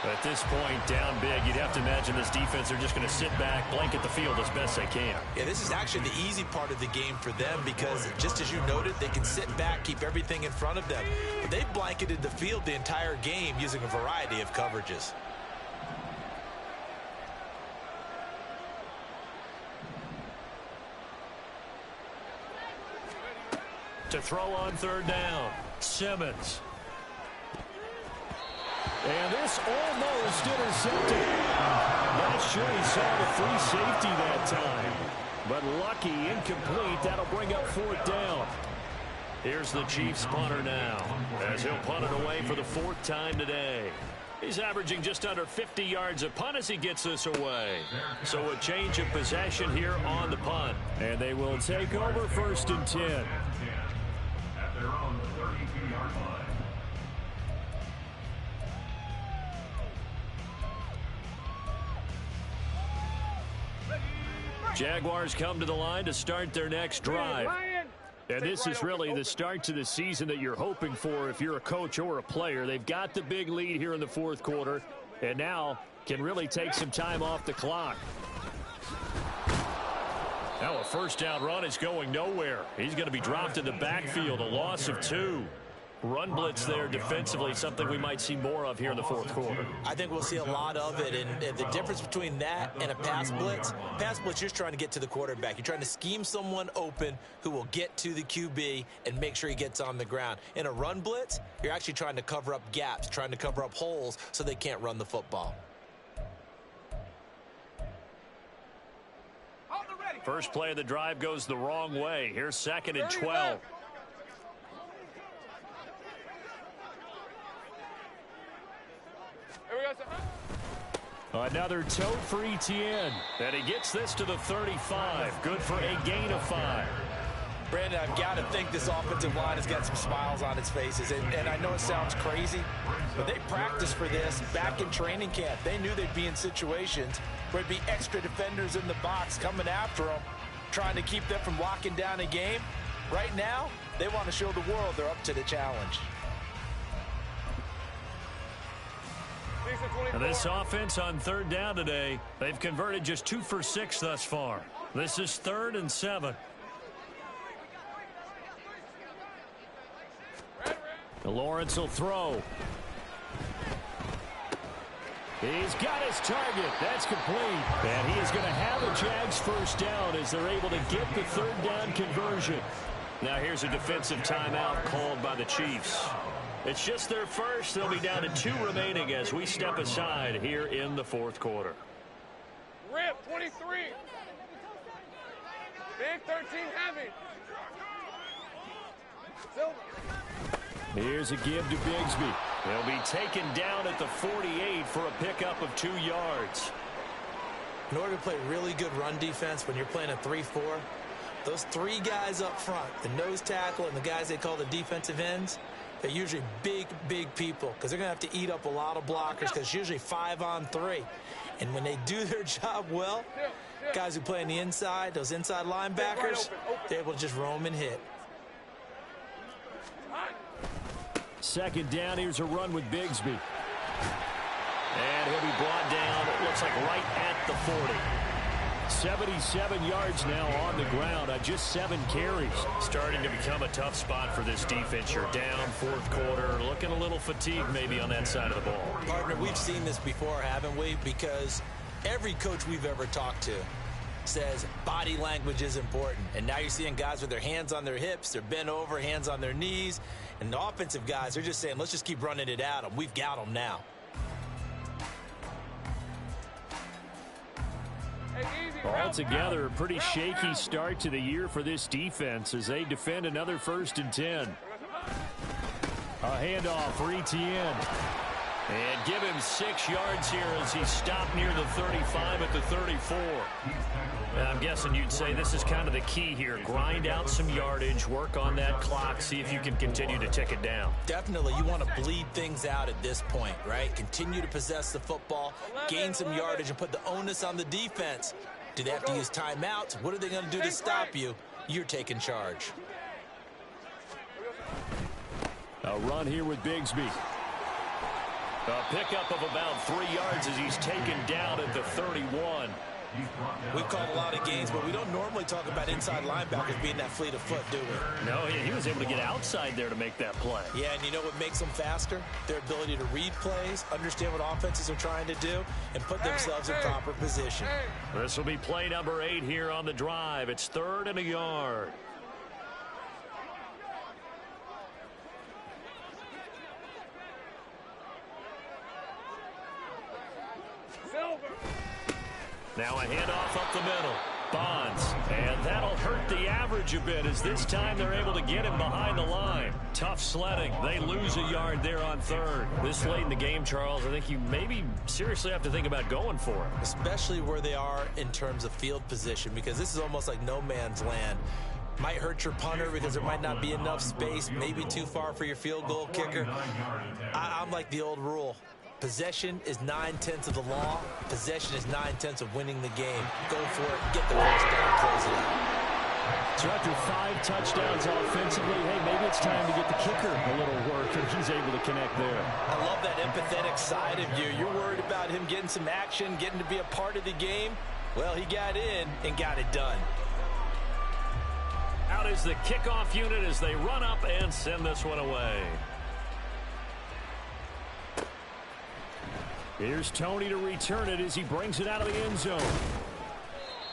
At this point, down big, you'd have to imagine this defense, they're just going to sit back, blanket the field as best they can. Yeah, this is actually the easy part of the game for them because, just as you noted, they can sit back, keep everything in front of them. But they've blanketed the field the entire game using a variety of coverages. To throw on third down, Simmons. And this almost intercepted. Not sure he saw the free safety that time. But lucky, incomplete. That'll bring up 4th down. Here's the Chiefs punter now, as he'll punt it away for the 4th time today. He's averaging just under 50 yards a punt as he gets this away. So a change of possession here on the punt. And they will take over 1st and 10. At their own 32-yard line. Jaguars come to the line to start their next drive. And this is really the start to the season that you're hoping for if you're a coach or a player. They've got the big lead here in the 4th quarter, and now can really take some time off the clock. Now a first down run is going nowhere. He's going to be dropped in the backfield, a loss of 2. Run blitz there defensively, something we might see more of here in the 4th quarter. I think we'll see a lot of it, and the difference between that and a pass blitz, you're just trying to get to the quarterback. You're trying to scheme someone open who will get to the QB and make sure he gets on the ground. In a run blitz, you're actually trying to cover up gaps, trying to cover up holes so they can't run the football. First play of the drive goes the wrong way. Here's 2nd and 12. Another tote for Etienne. And he gets this to the 35. Good for a gain of 5. Brandon, I've got to think this offensive line has got some smiles on its faces. And I know it sounds crazy, but they practiced for this back in training camp. They knew they'd be in situations where there'd be extra defenders in the box coming after them, trying to keep them from locking down a game. Right now, they want to show the world they're up to the challenge. And this offense on third down today, they've converted just 2 for 6 thus far. This is 3rd and 7. Lawrence will throw. He's got his target. That's complete. And he is going to have a Jags first down as they're able to get the 3rd down conversion. Now here's a defensive timeout called by the Chiefs. It's just their first. They'll be down to 2 remaining as we step aside here in the 4th quarter. Rip, 23. Big 13 heavy. Silver. Here's a give to Bigsby. He'll be taken down at the 48 for a pickup of 2 yards. In order to play really good run defense when you're playing a 3-4, those 3 guys up front, the nose tackle and the guys they call the defensive ends, they're usually big, big people because they're going to have to eat up a lot of blockers because it's usually 5-on-3. And when they do their job well, guys who play on the inside, those inside linebackers, they're able to just roam and hit. 2nd down, here's a run with Bigsby. And he'll be brought down, it looks like right at the 40. 77 yards now on the ground on just 7 carries. Starting to become a tough spot for this defense. You're down 4th quarter, looking a little fatigued maybe on that side of the ball. Partner, we've seen this before, haven't we? Because every coach we've ever talked to says body language is important. And now you're seeing guys with their hands on their hips, they're bent over, hands on their knees. And the offensive guys, they're just saying, let's just keep running it at them. We've got them now. Altogether, a pretty shaky start to the year for this defense as they defend another 1st and 10. A handoff for Etienne. And give him 6 yards here as he's stopped near the 35 at the 34. I'm guessing you'd say this is kind of the key here. Grind out some yardage, work on that clock, see if you can continue to tick it down. Definitely, you want to bleed things out at this point, right? Continue to possess the football, gain some yardage, and put the onus on the defense. Do they have to use timeouts? What are they going to do to stop you? You're taking charge. A run here with Bigsby. A pickup of about 3 yards as he's taken down at the 31. We've called a lot of games, but we don't normally talk about inside linebackers being that fleet of foot, do we? No, he was able to get outside there to make that play. Yeah, and you know what makes them faster? Their ability to read plays, understand what offenses are trying to do, and put themselves in proper position. This will be play number 8 here on the drive. It's 3rd and a yard. Now a handoff up the middle. Bonds. And that'll hurt the average a bit as this time they're able to get him behind the line. Tough sledding. They lose a yard there on 3rd. This late in the game, Charles, I think you maybe seriously have to think about going for it. Especially where they are in terms of field position, because this is almost like no man's land. Might hurt your punter because there might not be enough space, maybe too far for your field goal kicker. I'm like the old rule. Possession is 9/10 of the law. Possession is 9/10 of winning the game. Go for it. Get the first down. Close it out. So after 5 touchdowns offensively, hey, maybe it's time to get the kicker a little work, and he's able to connect there. I love that empathetic side of you. You're worried about him getting some action, getting to be a part of the game. Well, he got in and got it done. Out is the kickoff unit as they run up and send this one away. Here's Tony to return it as he brings it out of the end zone.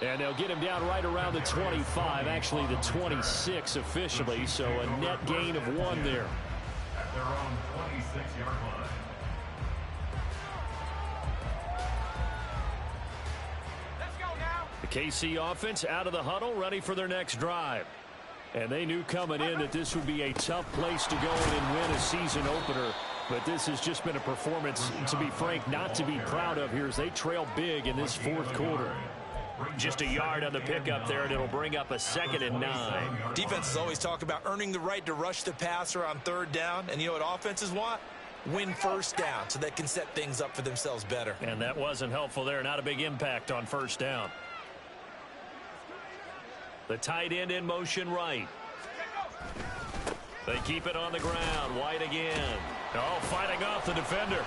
And they'll get him down right around the 25, actually the 26 officially, so a net gain of 1 there. At their own 26-yard line. Let's go now. The KC offense out of the huddle, ready for their next drive. And they knew coming in that this would be a tough place to go in and win a season opener. But this has just been a performance, to be frank, not to be proud of here as they trail big in this fourth quarter. Just a yard on the pickup there, and it'll bring up a 2nd and 9. Defenses always talk about earning the right to rush the passer on 3rd down. And you know what offenses want? Win 1st down so they can set things up for themselves better. And that wasn't helpful there. Not a big impact on 1st down. The tight end in motion right. They keep it on the ground. White again. Oh, fighting off the defender.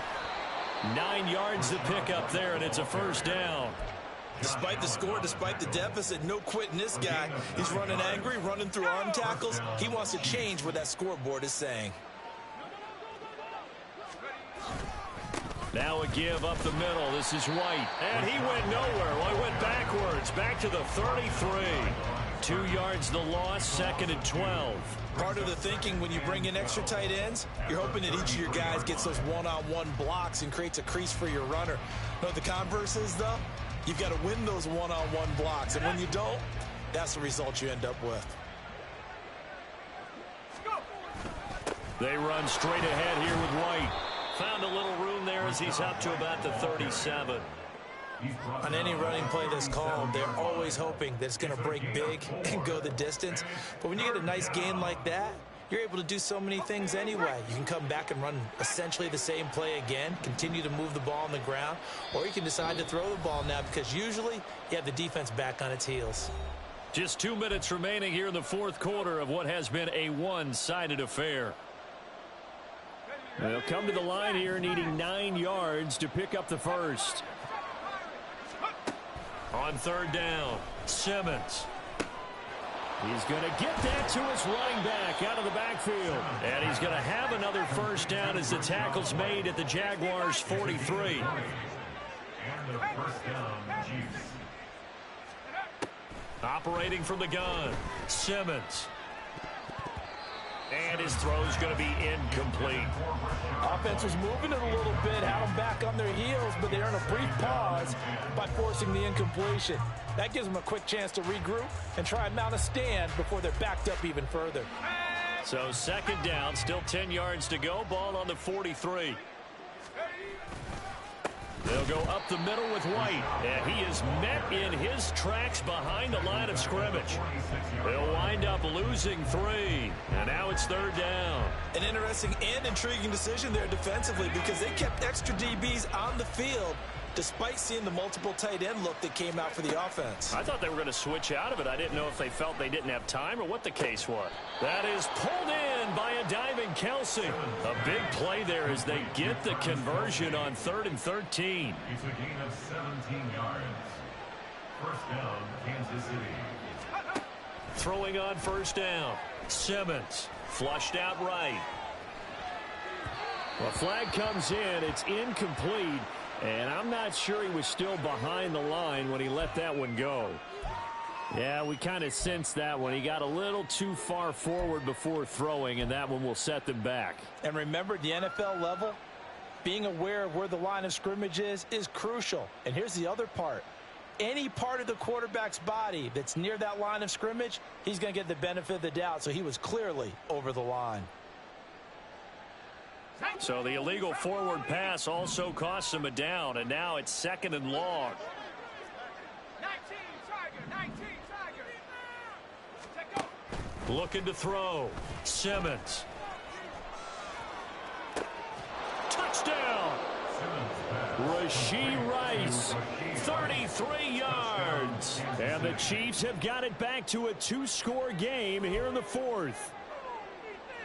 9 yards to pick up there, and it's a 1st down. Despite the score, despite the deficit, no quitting this guy. He's running angry, running through arm tackles. He wants to change what that scoreboard is saying. Now a give up the middle. This is White. And he went nowhere. Well, he went backwards. Back to the 33. 2 yards the loss, 2nd and 12. Part of the thinking when you bring in extra tight ends, you're hoping that each of your guys gets those one-on-one blocks and creates a crease for your runner. Know what the converse is, though? You've got to win those one-on-one blocks. And when you don't, that's the result you end up with. They run straight ahead here with White. Found a little room there as he's up to about the 37. On any running play that's called, they're always hoping that it's going to break big and go the distance. But when you get a nice gain like that, you're able to do so many things anyway. You can come back and run essentially the same play again, continue to move the ball on the ground, or you can decide to throw the ball now because usually you have the defense back on its heels. Just 2 minutes remaining here in the fourth quarter of what has been a one-sided affair. They'll come to the line here needing 9 yards to pick up the first. On 3rd down, Simmons. He's going to get that to his running back out of the backfield. And he's going to have another 1st down as the tackle's made at the Jaguars' 43. And the 1st down, Chiefs. Operating from the gun, Simmons. And his throw's going to be incomplete. Offense was moving it a little bit, had them back on their heels, but they earn a brief pause by forcing the incompletion. That gives them a quick chance to regroup and try and mount a stand before they're backed up even further. So 2nd down, still 10 yards to go. Ball on the 43. They'll go up the middle with White, and he is met in his tracks behind the line of scrimmage. They'll wind up losing 3, and now it's 3rd down. An interesting and intriguing decision there defensively because they kept extra DBs on the field despite seeing the multiple tight end look that came out for the offense. I thought they were going to switch out of it. I didn't know if they felt they didn't have time or what the case was. That is pulled in by a diving Kelsey. A big play there as they get the conversion on 3rd and 13. It's a gain of 17 yards. 1st down, Kansas City. Throwing on 1st down, Simmons flushed out right. The flag comes in. It's incomplete. And I'm not sure he was still behind the line when he let that one go. Yeah, we kind of sensed that one. He got a little too far forward before throwing, and that one will set them back. And remember, at the NFL level, being aware of where the line of scrimmage is crucial. And here's the other part. Any part of the quarterback's body that's near that line of scrimmage, he's going to get the benefit of the doubt. So he was clearly over the line. So the illegal forward pass also costs him a down, and now it's 2nd and long. 19 Tiger. Looking to throw. Simmons. Touchdown. Rashee Rice. 33 yards. And the Chiefs have got it back to a 2-score game here in the 4th.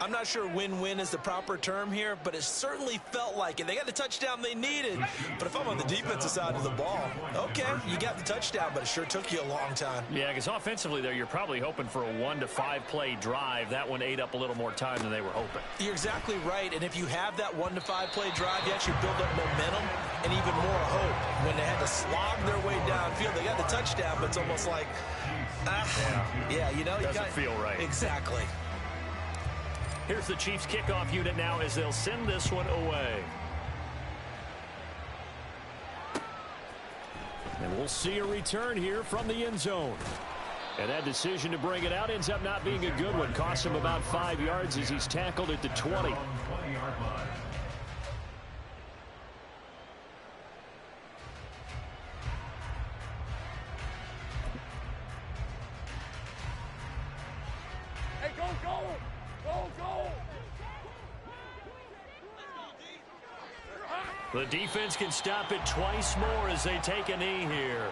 I'm not sure win-win is the proper term here, but it certainly felt like it. They got the touchdown they needed, but if I'm on the defensive side of the ball, okay, you got the touchdown, but it sure took you a long time. Yeah, because offensively there, you're probably hoping for a 1 to 5 play drive. That one ate up a little more time than they were hoping. You're exactly right, and if you have that 1 to 5 play drive, you actually build up momentum and even more hope. When they had to slog their way downfield, they got the touchdown, but it's almost like, yeah, you know, doesn't feel right. Exactly. Here's the Chiefs kickoff unit now as they'll send this one away. And we'll see a return here from the end zone. And that decision to bring it out ends up not being a good one. Costs him about 5 yards as he's tackled at the 20. The defense can stop it twice more as they take a knee here.